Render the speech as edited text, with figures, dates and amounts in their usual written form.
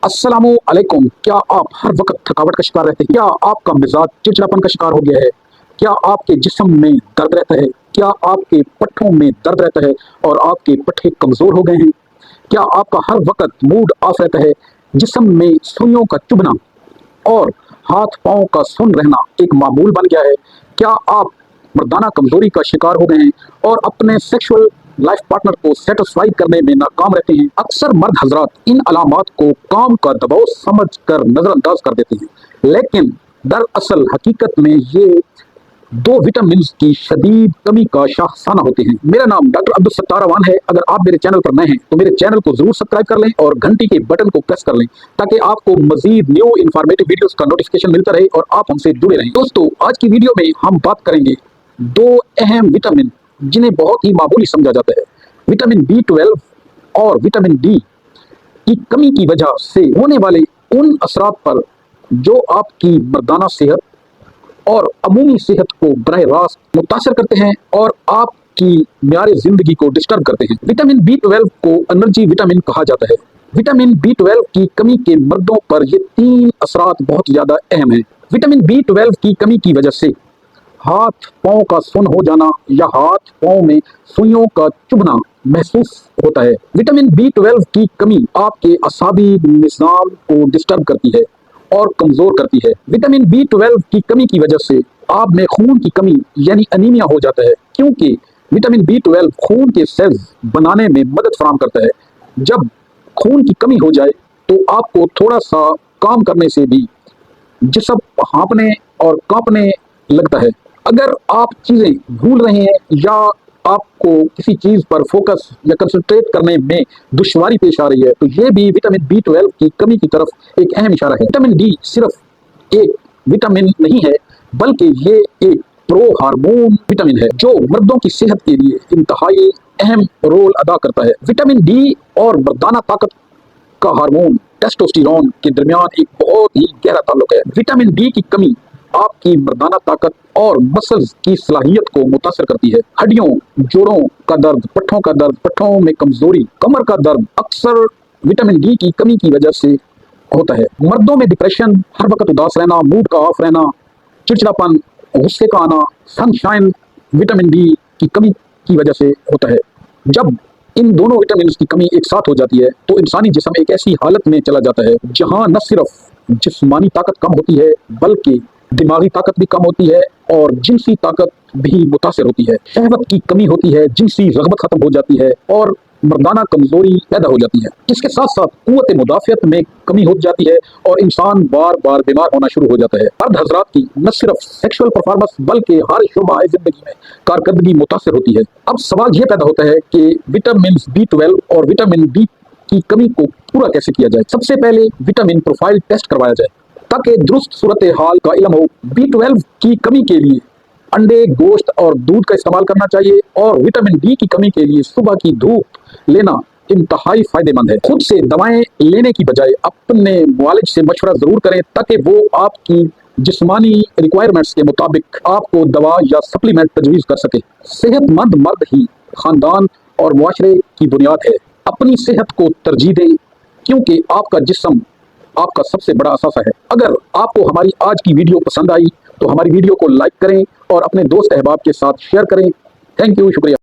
अस्सलामु अलैकुम। क्या आप हर वक्त थकावट का शिकार रहते हैं? क्या आपका मिजाज चिड़चिड़ापन का शिकार हो गया है? क्या आपके जिस्म में दर्द रहता है? क्या आपके पट्ठों में दर्द रहता है और आपके पट्टे कमजोर हो गए हैं? क्या आपका हर वक्त मूड ऑफ रहता है? जिस्म में सुइयों का चुभना और हाथ पांव का सुन रहना एक मामूल बन गया है? क्या आप मर्दाना कमजोरी का शिकार हो गए हैं और अपने सेक्सुअल लाइफ पार्टनर को सेटिस्फाई करने में नाकाम रहते हैं? अक्सर मर्द हजरात इन अलामात को काम का दबाव समझकर नजरअंदाज कर देते हैं, लेकिन दरअसल हकीकत में ये दो विटामिन की शदीद कमी का शाखसाना होते हैं। मेरा नाम डॉक्टर अब्दुल सत्तार अवान है। अगर आप मेरे चैनल पर नए हैं तो मेरे चैनल को जरूर सब्सक्राइब कर लें और घंटी के बटन को प्रेस कर लें ताकि आपको मजीद न्यू इन्फॉर्मेटिव वीडियोस का नोटिफिकेशन मिलता रहे और आप हमसे जुड़े रहें। दोस्तों, आज की वीडियो में हम बात करेंगे दो अहम विटामिन जिन्हें बहुत ही मामूली समझा जाता है। विटामिन B12 और विटामिन डी की कमी की वजह से होने वाले उन असरात पर जो आपकी मर्दाना सेहत और अमूमी सेहत को बराह रास्त मुतासर करते हैं और आपकी म्यार जिंदगी को डिस्टर्ब करते हैं। विटामिन B12 को एनर्जी विटामिन कहा जाता है। विटामिन B12 की कमी के मर्दों पर ये तीन असरात बहुत ज्यादा अहम हैं। विटामिन B12 की कमी की वजह से हाथ पांव का सुन हो जाना या हाथ पांव में सुइयों का चुभना महसूस होता है। विटामिन B12 की कमी आपके असाबी निज़ाम को डिस्टर्ब करती है और कमजोर करती है। विटामिन B12 की कमी की वजह से आप में खून की कमी यानी अनीमिया हो जाता है, क्योंकि विटामिन B12 खून के सेल्स बनाने में मदद फराहम करता है। जब खून की कमी हो जाए तो आपको थोड़ा सा काम करने से भी जिस्म हाँफने और कांपने लगता है। अगर आप चीजें भूल रहे हैं या आपको किसी चीज पर फोकस या कंसंट्रेट करने में दुश्वारी पेश आ रही है तो ये भी विटामिन B12 की कमी की तरफ एक अहम इशारा है। विटामिन डी सिर्फ एक विटामिन नहीं है, बल्कि ये एक प्रो हार्मोन विटामिन है जो मर्दों की सेहत के लिए इंतहाई अहम रोल अदा करता है। विटामिन डी और मर्दाना ताकत का हार्मोन टेस्टोस्टेरोन के दरमियान एक बहुत ही गहरा ताल्लुक है। विटामिन डी की कमी आपकी मर्दाना ताकत और मसल्स की सलाहियत को मुतासर करती है। हड्डियों, जोड़ों का दर्द, पट्ठों में कमजोरी, कमर का दर्द अक्सर विटामिन डी की कमी की वजह से होता है। मर्दों में डिप्रेशन, हर वक्त उदास रहना, मूड का ऑफ रहना, चिड़चिड़ापन, गुस्से का आना, सनशाइन विटामिन डी की कमी की वजह से होता है। जब इन दोनों विटामिन की कमी एक साथ हो जाती है तो इंसानी जिस्म एक ऐसी हालत में चला जाता है जहां न सिर्फ जिस्मानी ताकत कम होती है बल्कि दिमागी ताकत भी कम होती है और जिनसी ताकत भी मुतासर होती है। शहवत की कमी होती है, जिनसी रगबत खत्म हो जाती है और मर्दाना कमजोरी पैदा हो जाती है। इसके साथ साथ कुव्वत मुदाफियत में कमी हो जाती है और इंसान बार बार बीमार होना शुरू हो जाता है। मर्द हजरात की न सिर्फ सेक्सुअल परफॉर्मेंस बल्कि हर शोबा जिंदगी में कारकर्दगी मुतासर होती है। अब सवाल यह पैदा होता है कि विटामिन B12 और विटामिन डी की कमी को पूरा कैसे किया जाए। सबसे पहले विटामिन प्रोफाइल टेस्ट करवाया जाए ताकि दुरुस्त सूरत हाल का इल्म हो। B12 की कमी के लिए अंडे, गोश्त और दूध का इस्तेमाल करना चाहिए और विटामिन डी की कमी के लिए सुबह की धूप लेना इंतहाई फायदेमंद है। खुद से दवाएं लेने की बजाय अपने मुआलिज से मशवरा जरूर करें ताकि वो आपकी जिस्मानी रिक्वायरमेंट्स के मुताबिक आपको दवा या सप्लीमेंट तजवीज़ कर सके। सेहतमंद मर्द ही खानदान और मुआशरे की बुनियाद है। अपनी सेहत को तरजीह दें क्योंकि आपका जिस्म आपका सबसे बड़ा असासा है। अगर आपको हमारी आज की वीडियो पसंद आई तो हमारी वीडियो को लाइक करें और अपने दोस्त अहबाब के साथ शेयर करें। थैंक यू, शुक्रिया।